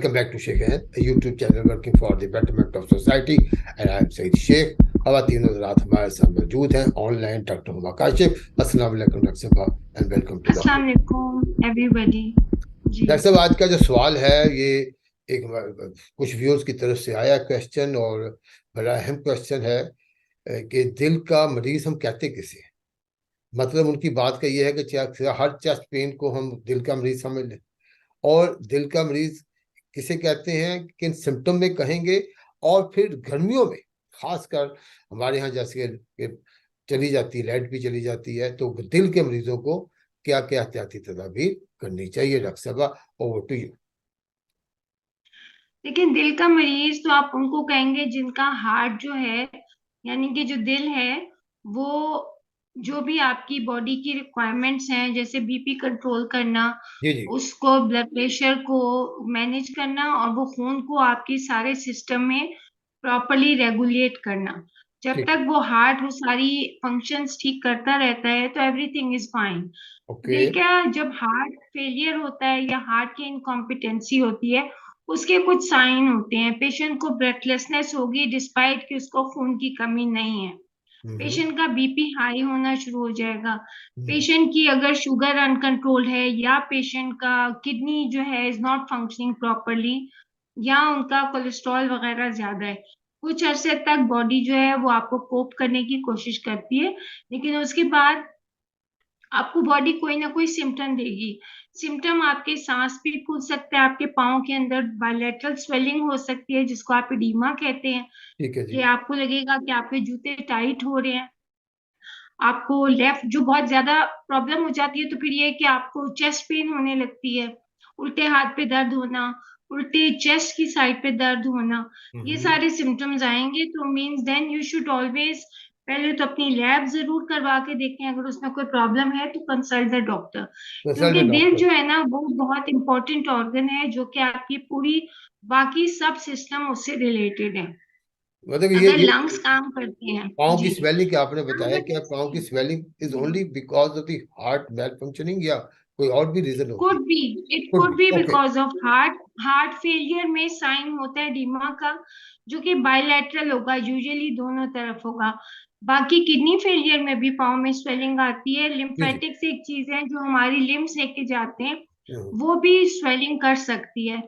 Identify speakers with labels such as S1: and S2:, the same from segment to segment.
S1: Welcome back to Sheikh Ahmed, a YouTube channel working for the betterment of society. And I am Saeed Sheikh. खवातीन हज़रात हमारे साथ मौजूद हैं online doctor Huma Kashif. अस्सलाम वालेकुम डॉक्टर साहब एंड वेलकम टू द
S2: अस्सलाम वालेकुम एवरीबॉडी। जी
S1: डॉक्टर साहब, आज का जो सवाल है ये एक कुछ व्यूअर्स की तरफ से आया क्वेश्चन, और बड़ा अहम क्वेश्चन है कि दिल का मरीज हम कहते किसे हैं। मतलब उनकी बात का ये है कि हर चेस्ट पेन को हम दिल का मरीज समझ लें, और दिल का मरीज किसे कहते हैं, किन सिम्टम में कहेंगे। और फिर गर्मियों में खासकर हमारे यहाँ जैसे कि चली जाती है, लाइट भी चली जाती है, तो दिल के मरीजों को क्या क्या एहतियाती तदाबीर करनी चाहिए। डॉक्टर साहब, ओवर टू यू।
S2: लेकिन दिल का मरीज तो आप उनको कहेंगे जिनका हार्ट जो है, यानी कि जो दिल है वो जो भी आपकी बॉडी की रिक्वायरमेंट्स हैं, जैसे बीपी कंट्रोल करना,
S1: जी जी।
S2: उसको ब्लड प्रेशर को मैनेज करना, और वो खून को आपके सारे सिस्टम में प्रॉपरली रेगुलेट करना। जब
S1: ठीक है।
S2: तक वो हार्ट वो सारी फंक्शंस ठीक करता रहता है तो एवरीथिंग इज फाइन।
S1: ओके।
S2: दिल का जब हार्ट फेलियर होता है या हार्ट की इनकॉम्पिटेंसी होती है, उसके कुछ साइन होते हैं। पेशेंट को ब्रेथलेसनेस होगी डिस्पाइट कि उसको खून की कमी नहीं है।
S1: हम्म।
S2: पेशेंट का बीपी हाई होना शुरू हो जाएगा।
S1: हम्म।
S2: पेशेंट की अगर शुगर अनकंट्रोल्ड है, या पेशेंट का किडनी जो है इज नॉट फंक्शनिंग प्रॉपरली, या उनका कोलेस्ट्रॉल वगैरह ज्यादा है, कुछ अरसे तक बॉडी जो है वो आपको कोप करने की कोशिश करती है, लेकिन उसके बाद आपको बॉडी कोई ना कोई सिम्टम देगी। सिम्टम आपके सांस भी फूल सकता है, आपके पाँव के अंदर बायलैटरल स्वेलिंग हो सकती है जिसको आप एडिमा कहते हैं,
S1: ठीक है
S2: कि
S1: जी।
S2: आपको लगेगा कि आपके जूते टाइट हो रहे हैं। आपको लेफ्ट जो बहुत ज्यादा प्रॉब्लम हो जाती है तो फिर ये कि आपको चेस्ट पेन होने लगती है, उल्टे हाथ पे दर्द होना, उल्टे चेस्ट की साइड पे दर्द होना। ये
S1: हम्म।
S2: सारे सिम्टम्स आएंगे तो means then you should always पहले तो अपनी लैब जरूर करवा के देखें। अगर उसमें कोई प्रॉब्लम है तो कंसल्ट द डॉक्टर,
S1: कंसल्ट
S2: क्योंकि
S1: द
S2: दिल
S1: डॉक्टर।
S2: जो है ना वो बहुत इंपॉर्टेंट ऑर्गन है जो कि आपकी पूरी बाकी सब सिस्टम उससे रिलेटेड है।
S1: मतलब
S2: अगर
S1: ये
S2: लंग्स काम करते हैं।
S1: पाँव की
S2: जी।
S1: स्वेलिंग के आपने बताया कि पाँव की स्वेलिंग इज
S2: जी।
S1: Only because of the heart malfunctioning, या कोई और भी रीजन होती
S2: कुड
S1: है?
S2: Be, it
S1: could
S2: could
S1: be,
S2: be
S1: okay.
S2: Because of heart failure में साइन होता है डीमा का, जो कि बायलैटरल होगा, यूजुअली दोनों तरफ होगा। बाकी किडनी फेलियर में भी पाँव में स्वेलिंग आती है।
S1: जी जी।
S2: लिम्फेटिक्स एक चीज है जो हमारी लिम्स लेके जाते हैं,
S1: हम्म।
S2: वो भी स्वेलिंग कर सकती है।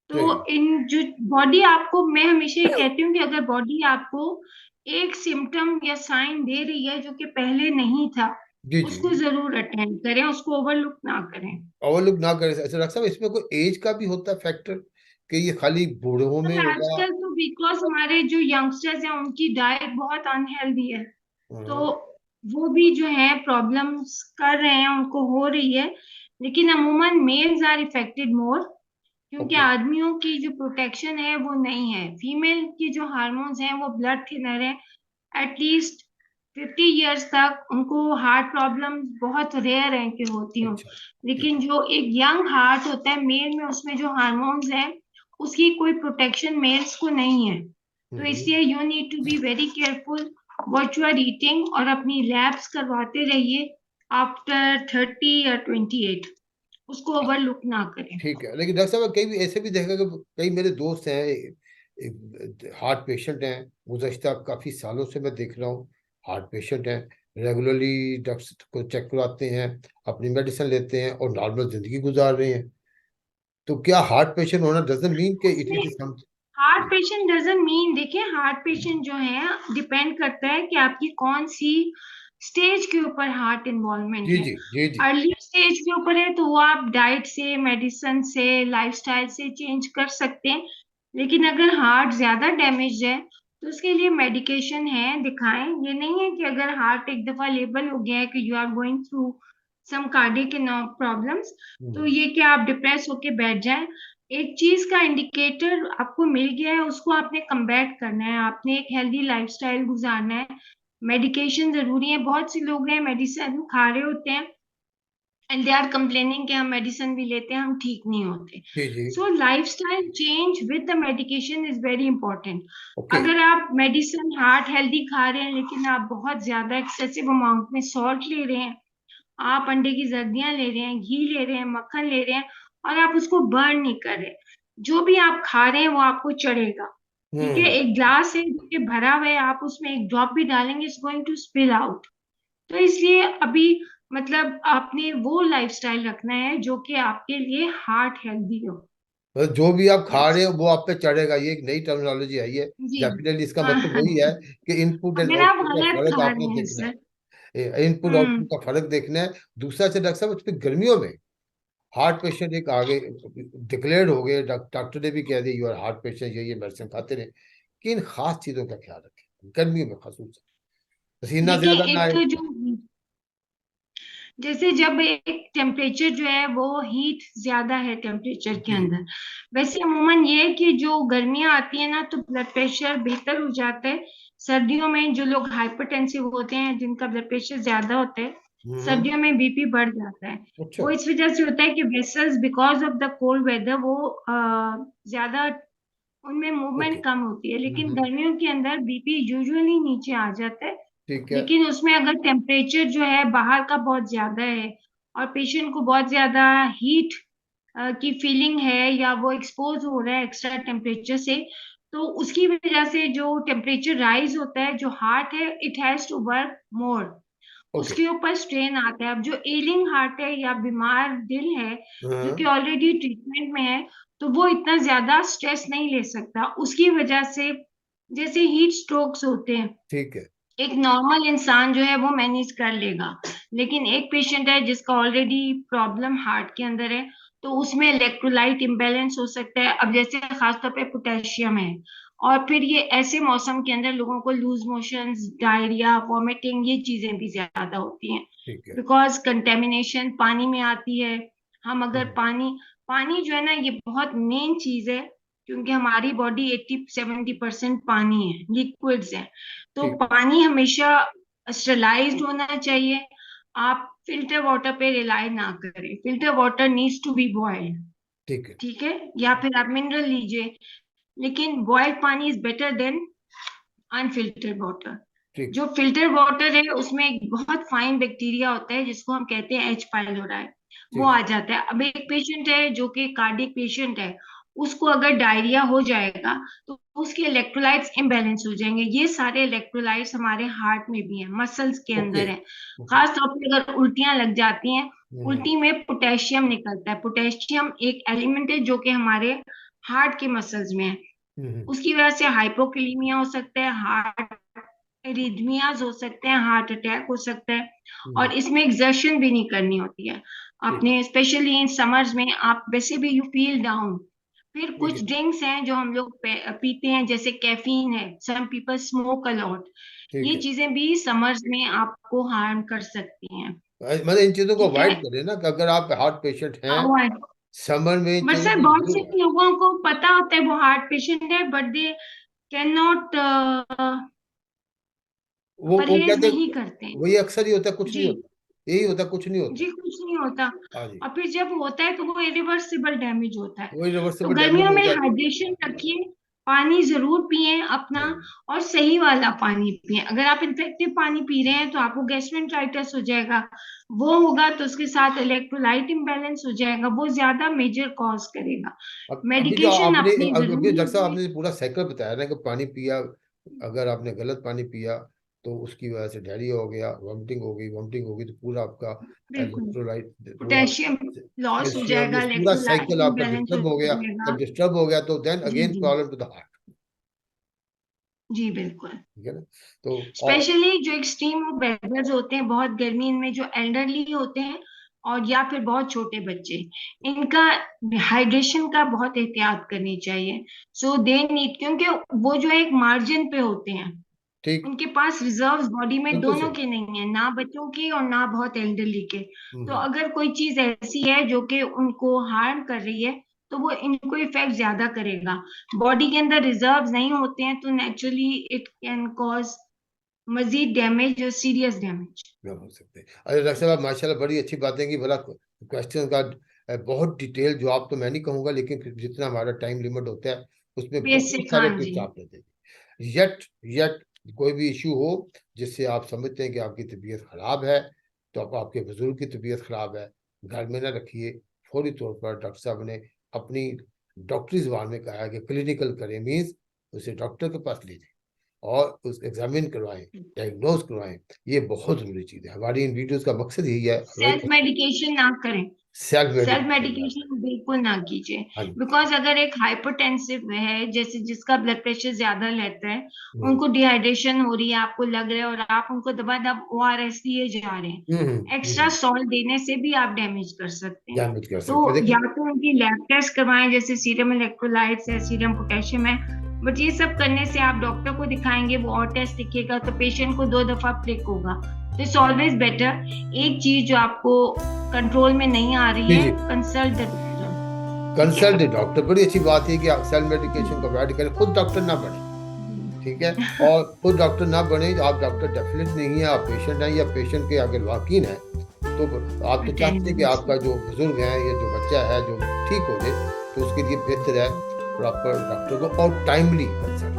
S2: तो
S1: सही।
S2: इन जो बॉडी आपको, मैं हमेशा ये कहती हूँ कि अगर बॉडी आपको एक सिम्टम या साइन दे रही है जो कि पहले नहीं था,
S1: जी जी।
S2: उसको जरूर अटेंड करें, उसको ओवरलुक ना करें।
S1: ओवरलुक ना करें। अच्छा डॉक्टर साहब, इसमें कोई एज का भी होता है फैक्टर, कि ये खाली बूढ़ों में
S2: पर
S1: होगा?
S2: आजकल तो बिकॉज हमारे जो यंगस्टर्स हैं उनकी डाइट बहुत अनहेल्दी है, तो
S1: हम्म।
S2: वो भी जो है प्रॉब्लम्स कर रहे हैं, उनको हो रही है। लेकिन अमूमन मेल्स आर इफेक्टेड मोर, क्योंकि
S1: ओके।
S2: आदमियों की जो प्रोटेक्शन है वो नहीं है। फीमेल की जो हार्मोन्स हैं वो ब्लड थिनर है। एटलीस्ट 50 इयर्स तक उनको हार्ट प्रॉब्लम बहुत रेयर है कि होती हूँ।
S1: अच्छा। ठीक
S2: लेकिन
S1: है।
S2: जो एक यंग हार्ट होता है मेल में, उसमें जो हार्मोन्स है उसकी कोई प्रोटेक्शन मेल्स को नहीं है। तो
S1: हम्म।
S2: इसलिए you need to be very careful what you are eating, और अपनी लैब्स करवाते रहिए आफ्टर 30 या 28। उसको ओवरलुक ना करें।
S1: ठीक है, लेकिन डॉक्टर साहब कई भी ऐसे भी देखा कि कई मेरे दोस्त हैं, हार्ट पेशेंट हैं, गुज़श्ता काफ़ी सालों से मैं देख रहा हूँ। हार्ट पेशेंट हैं, रेगुलरली डॉक्टर को चेक करवाते हैं, अपनी मेडिसिन लेते हैं और नॉर्मल ज़िंदगी गुजार रहे हैं। तो क्या हार्ट पेशेंट होना डजंट मीन कि इट
S2: उसमें
S1: is some?
S2: Heart patient doesn't mean, देखिए हार्ट पेशेंट जो है डिपेंड करता है कि आपकी कौन सी स्टेज के ऊपर हार्ट इन्वॉल्वमेंट
S1: जी
S2: है।
S1: जी। जी जी।
S2: अर्ली स्टेज के ऊपर है तो वो आप डाइट से, मेडिसिन से, लाइफस्टाइल से चेंज कर सकते हैं। लेकिन अगर हार्ट ज्यादा डैमेज है तो उसके लिए मेडिकेशन है, दिखाएं। ये नहीं है कि अगर हार्ट एक दफा लेबल हो गया है कि you are going through some cardiac problems, तो
S1: हम्म।
S2: ये कि आप डिप्रेस होके बैठ जाएं। एक चीज का इंडिकेटर आपको मिल गया है, उसको आपने कम्बैट करना है, आपने एक हेल्दी लाइफस्टाइल गुजारना है। मेडिकेशन जरूरी है। बहुत से लोग हैं मेडिसिन खा रहे होते हैं एंड दे आर कंप्लेनिंग कि हम मेडिसिन भी लेते हैं, हम ठीक नहीं होते।
S1: जी जी।
S2: So lifestyle change with the medication is very important.
S1: Okay.
S2: अगर आप मेडिसिन हार्ट हेल्दी खा रहे हैं लेकिन आप बहुत ज्यादा एक्सेसिव अमाउंट में सॉल्ट ले रहे हैं, आप अंडे की जर्दियां ले रहे हैं, घी ले रहे हैं, मक्खन ले रहे हैं, और आप उसको बर्न नहीं कर रहे, जो भी आप खा रहे हैं वो आपको चढ़ेगा। ठीक है,
S1: हम्म।
S2: एक ग्लास है जो कि भरा हुआ है, आप उसमें एक ड्रॉप भी डालेंगे, it's going to spill out. तो इसलिए अभी मतलब आपने वो लाइफस्टाइल रखना है जो कि आपके लिए हार्ट हेल्दी हो।
S1: मतलब जो भी आप खा
S2: यस।
S1: रहे हो वो आप पे चढ़ेगा, ये एक नई टर्मिनोलॉजी है ये।
S2: जी।
S1: डेफिनेटली इसका
S2: हाँ
S1: मतलब
S2: हाँ।
S1: वही है कि इनपुट एंड
S2: अगर आप
S1: आउटपुट का
S2: गलत
S1: फर्क
S2: खा
S1: आपने
S2: रहे हैं
S1: देखना
S2: सर।
S1: है। इनपुट आउटपुट
S2: हम्म।
S1: का फर्क देखना है। दूसरा से डॉक्टर साहब, उस पर गर्मियों में हार्ट पेशेंट एक आगे डिक्लेयर्ड हो गए, डॉक्टर ने भी कह दिया यू आर हार्ट पेशेंट, ये मेडिसिन खाते रहे। कि इन खास चीजों का ख्याल रखें गर्मियों में, खसूस पसीना
S2: देखिए
S1: ज्यादा ना
S2: एक
S1: आए।
S2: तो जो जैसे जब एक टेम्परेचर जो है वो हीट ज्यादा है टेम्परेचर के
S1: जी।
S2: अंदर, वैसे अमूमन ये है कि जो गर्मियां आती है ना तो ब्लड प्रेशर बेहतर हो जाता है। सर्दियों में जो लोग हाइपरटेंसिव होते हैं, जिनका ब्लड प्रेशर ज्यादा होता है,
S1: हम्म।
S2: सर्दियों में बीपी बढ़ जाता है।
S1: अच्छा।
S2: वो इस वजह से होता है कि vessels because of the cold weather वो ज्यादा, उनमें
S1: ओके।
S2: मूवमेंट कम होती है। लेकिन
S1: हम्म।
S2: गर्मियों के अंदर बीपी यूजुअली नीचे आ जाता है।
S1: ठीक है।
S2: लेकिन उसमें अगर टेम्परेचर जो है बाहर का बहुत ज्यादा है और पेशेंट को बहुत ज्यादा हीट की फीलिंग है, या वो एक्सपोज हो रहा है एक्स्ट्रा टेम्परेचर से, तो उसकी वजह से जो टेम्परेचर राइज होता है, जो हार्ट है it has to work more,
S1: okay.
S2: उसके ऊपर स्ट्रेन आता है। अब जो एलिंग हार्ट है या बीमार दिल है, जो कि
S1: हाँ।
S2: ऑलरेडी ट्रीटमेंट में है, तो वो इतना ज्यादा स्ट्रेस नहीं ले सकता। उसकी वजह से जैसे हीट स्ट्रोक्स होते हैं,
S1: ठीक है।
S2: एक नॉर्मल इंसान जो है वो मैनेज कर लेगा। लेकिन एक पेशेंट है जिसका ऑलरेडी प्रॉब्लम हार्ट के अंदर है, तो उसमें इलेक्ट्रोलाइट इम्बैलेंस हो सकता है। अब जैसे खासतौर पे पोटेशियम है, और फिर ये ऐसे मौसम के अंदर लोगों को लूज मोशंस, डायरिया, वॉमिटिंग, ये चीजें भी ज्यादा होती हैं,
S1: ठीक है।
S2: बिकॉज कंटेमिनेशन पानी में आती है। हम अगर
S1: हम्म।
S2: पानी, पानी जो है ना ये बहुत मेन चीज है, क्योंकि हमारी बॉडी 80-70% पानी है, लिक्विड्स है। तो
S1: ठीक है।
S2: पानी हमेशा स्टरलाइज्ड होना चाहिए। आप फिल्टर वाटर पे रिलाई ना करें, filter water needs to be boiled.
S1: ठीक है।
S2: ठीक है, या फिर आप मिनरल लीजिए, लेकिन बॉइल्ड पानी is better than unfiltered water.
S1: ठीक।
S2: जो फिल्टर वाटर है उसमें एक बहुत फाइन बैक्टीरिया होता है जिसको हम कहते हैं एच पाइलोराई, वो
S1: ठीक
S2: आ
S1: है।
S2: जाता है। अब एक पेशेंट है जो कि कार्डियक पेशेंट है, उसको अगर डायरिया हो जाएगा तो उसके इलेक्ट्रोलाइट्स इम्बैलेंस हो जाएंगे। ये सारे इलेक्ट्रोलाइट्स हमारे हार्ट में भी हैं, मसल्स के
S1: ओके।
S2: अंदर है।
S1: ओके।
S2: खास तौर पे अगर उल्टियां लग जाती हैं,
S1: हम्म।
S2: उल्टी में पोटेशियम निकलता है। पोटेशियम एक एलिमेंट है जो कि हमारे हार्ट के मसल्स में है।
S1: हम्म।
S2: उसकी वजह से हाइपोक्लीमिया हो सकता है, हार्ट एरिथमियाज हो सकते हैं, हार्ट अटैक हो सकता है।
S1: हम्म।
S2: और इसमें एक्सर्शन भी नहीं करनी होती है
S1: ठीक।
S2: आपने, स्पेशली इन समर्स में आप वैसे भी यू फील डाउन। फिर
S1: ठीक है।
S2: कुछ ड्रिंक्स हैं जो हम लोग पीते हैं, जैसे कैफीन है, सम पीपल स्मोक अलॉट,
S1: ठीक
S2: ये
S1: है।
S2: चीजें भी समर्स में आपको हार्म कर सकती हैं।
S1: मतलब इन चीजों को
S2: ठीक है,
S1: अवॉइड करें ना, कि अगर आप हार्ट पेशेंट हैं
S2: अवॉइड।
S1: समर में इन
S2: बट
S1: चीजों
S2: सर
S1: को
S2: बहुत से
S1: दूर।
S2: लोगों को पता होता है वो हार्ट पेशेंट है, बट दे कैन नॉट,
S1: वो
S2: परहेज
S1: कहते,
S2: नहीं करते हैं।
S1: वही अक्सर ही होता है, कुछ नहीं
S2: जी।
S1: होता। यही होता है, कुछ नहीं
S2: जी
S1: होता।
S2: कुछ नहीं होता।
S1: हाँ जी।
S2: और फिर जब होता है तो वो इरिवर्सिबल डैमेज होता है।
S1: वही
S2: तो
S1: रिवर्सिबल डैमेज
S2: गर्मियों
S1: हो
S2: में
S1: जाता
S2: हाइड्रेशन रखिए, पानी जरूर पिए अपना,
S1: है।
S2: और सही वाला पानी पिए। अगर आप इन्फेक्टिव पानी पी रहे हैं तो आपको गैस्ट्रेंटाइटिस हो जाएगा, वो होगा तो उसके साथ इलेक्ट्रोलाइट इम्बैलेंस हो जाएगा, वो ज्यादा मेजर कॉज करेगा।
S1: अब अभी जो
S2: मेडिकेशन
S1: आपने,
S2: अपनी
S1: अभी
S2: जरूर
S1: डॉक्टर साहब
S2: लीजिए।
S1: आपने पूरा साइकिल बताया ना कि पानी पिया, अगर आपने गलत पानी पिया तो उसकी वजह से डायरिया हो गया, वॉमिटिंग हो गई, वॉमिटिंग हो गई तो पूरा आपका
S2: बिल्कुल,
S1: इलेक्ट्रोलाइट, पूरा
S2: पोटेशियम लॉस हो
S1: कैल्शियम, ये
S2: जाएगा,
S1: पूरा
S2: इलेक्ट्रोलाइट
S1: साइकिल आपका
S2: इम्बैलेंस हो
S1: डिस्टर्ब हो गया।
S2: जाएगा।
S1: जब डिस्टर्ब हो गया तो देन
S2: जी
S1: अगेन
S2: जी।
S1: Problem to the heart.
S2: जी बिल्कुल।
S1: ठीक है ना। तो और
S2: स्पेशली जो एक्सट्रीम वेदर्स होते हैं, बहुत गर्मी में जो एल्डरली होते हैं, और या फिर बहुत छोटे बच्चे, इनका हाइड्रेशन का बहुत एहतियात करनी चाहिए। सो दे नीड, क्योंकि वो जो है एक मार्जिन पे होते हैं,
S1: ठीक।
S2: उनके पास रिजर्व्स बॉडी में
S1: बिल्कुल
S2: दोनों
S1: सही।
S2: के नहीं है, ना बच्चों की और ना बहुत एल्डरली के। तो
S1: हम्म।
S2: अगर कोई चीज ऐसी है जो कि उनको हार्म कर रही है, तो वो इनको इफेक्ट ज्यादा करेगा। बॉडी के अंदर रिजर्व्स नहीं होते हैं तो नेचुरली इट कैन कॉज मजीद डैमेज और सीरियस डैमेज।
S1: क्या हो सकते हैं। अरे डॉक्टर साहब आप माशाल्लाह बड़ी अच्छी बातें की, बड़ा क्वेश्चन का बहुत डिटेल जवाब तो मैं नहीं कहूंगा, लेकिन फिर जितना हमारा टाइम लिमिट होता है उसमें बहुत
S2: बेसिक,
S1: सारे
S2: हाँ जी।
S1: टिप्स आप देते हैं। यट कोई भी इशू हो जिससे आप समझते हैं कि आपकी तबीयत खराब है, तो आप, आपके बुजुर्ग की तबीयत खराब है, घर में ना रखिए। फौरी तौर पर डॉक्टर साहब ने अपनी डॉक्टरी जुबान में कहा है कि क्लिनिकल करें, मीन्स उसे डॉक्टर के पास ले जाए और उस एग्जामिन करवाएं, डायग्नोज करवाएं। ये बहुत जरूरी चीज है। हमारी इन वीडियोस का मकसद यही है,
S2: सेल्फ मेडिकेशन ना करें,
S1: सेल्फ
S2: सेल्फ
S1: मेडिकेशन।
S2: मेडिकेशन बिल्कुल ना कीजिए।
S1: हाँ जी।
S2: बिकॉज अगर एक हाइपरटेंसिव है, जैसे जिसका ब्लड प्रेशर ज्यादा रहता है,
S1: हम्म,
S2: उनको डिहाइड्रेशन हो रही है, आपको लग रहा है, और आप उनको दबादब ORS दिए जा रहे हैं, एक्स्ट्रा सॉल्ट देने से भी आप डैमेज कर सकते हैं।
S1: डैमेज कर
S2: तो
S1: सकते हैं।
S2: या
S1: देखिए,
S2: तो उनकी लैब टेस्ट करवाएं, जैसे सीरम इलेक्ट्रोलाइट्स है, सीरम पोटेशियम है। बट ये सब करने से आप डॉक्टर को दिखाएंगे, वो और टेस्ट दिखेगा, तो पेशेंट को 2 दफा प्रिक होगा। तो इट्स ऑलवेज बेटर, एक चीज जो आपको कंट्रोल में नहीं आ रही
S1: जी
S2: है,
S1: जी,
S2: कंसल्ट द डॉक्टर। ठीक है।
S1: Consult doctor. बड़ी अच्छी बात है कि आप सेल्फ मेडिकेशन को अवॉइड करें, खुद डॉक्टर ना बने। ठीक है, और खुद डॉक्टर ना बने, आप डॉक्टर डेफिनेट नहीं है, आप पेशेंट हैं या पेशेंट के आगे वाकिन है। तो आप तो चाहते हैं कि आपका जो बुजुर्ग है या जो बच्चा है जो ठीक हो जाए, तो उसके लिए बेहतर है प्रॉपर डॉक्टर को और टाइमली कंसल्ट,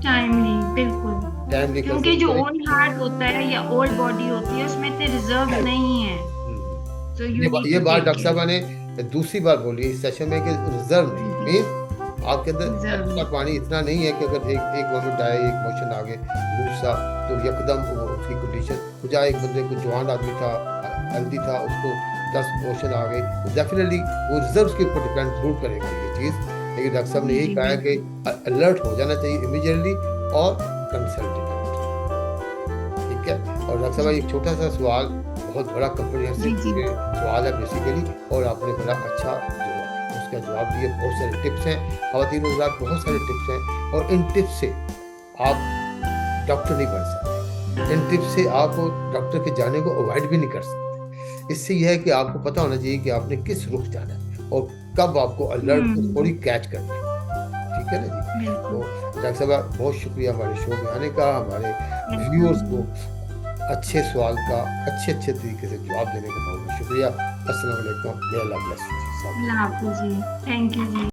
S2: टाइमली, बिल्कुल।
S1: टाइमली
S2: क्योंकि
S1: कंसल्ट
S2: जो
S1: करें।
S2: ओल्ड हार्ट होता है या ओल्ड बॉडी होती है, उसमें इतने रिजर्व नहीं है, सो यू नीड
S1: ये
S2: टू
S1: बात
S2: टेक
S1: डॉक्टर साहब
S2: केयर।
S1: ने दूसरी बार बोली इस सेशन में कि रिजर्व नहीं, मीन आपके अंदर
S2: रिजर्व
S1: एक्स्ट्रा पानी इतना नहीं है कि अगर एक मोमेंट आए, एक मोशन आ गए दूसरा, तो यकदम वो उसकी कंडीशन हो जाए। एक बंदे को जवान आदमी था, हेल्दी था, उसको 10 मोशन आ गए, तो डेफिनेटली वो रिजर्व के ऊपर डिपेंड जरूर करेगा ये चीज़। लेकिन डॉक्टर साहब ने यही कहा है कि अलर्ट हो जाना चाहिए इमीडिएटली और कंसल्ट डॉक्टर। ठीक है। और डॉक्टर साहब एक छोटा सा सवाल, बहुत बड़ा कंप्रिहेंसिव सवाल है बेसिकली, और आपने बड़ा अच्छा उसका जवाब दिए। बहुत सारे टिप्स हैं, ख़वातीन हज़रात, बहुत सारे टिप्स हैं, और इन टिप्स से आप डॉक्टर नहीं बन सकते। इन टिप्स से आप डॉक्टर के जाने को अवॉइड भी नहीं कर सकते। इससे यह है कि आपको पता होना चाहिए कि आपने किस रुख जाना है और कब आपको अलर्ट को थोड़ी कैच करना है। ठीक है ना जी। तो डॉक्टर साहब बहुत शुक्रिया हमारे शो में आने का, हमारे व्यूअर्स को अच्छे सवाल का अच्छे तरीके से जवाब देने का बहुत शुक्रिया। अस्सलाम वालेकुम, may Allah bless you.
S2: Thank you ji.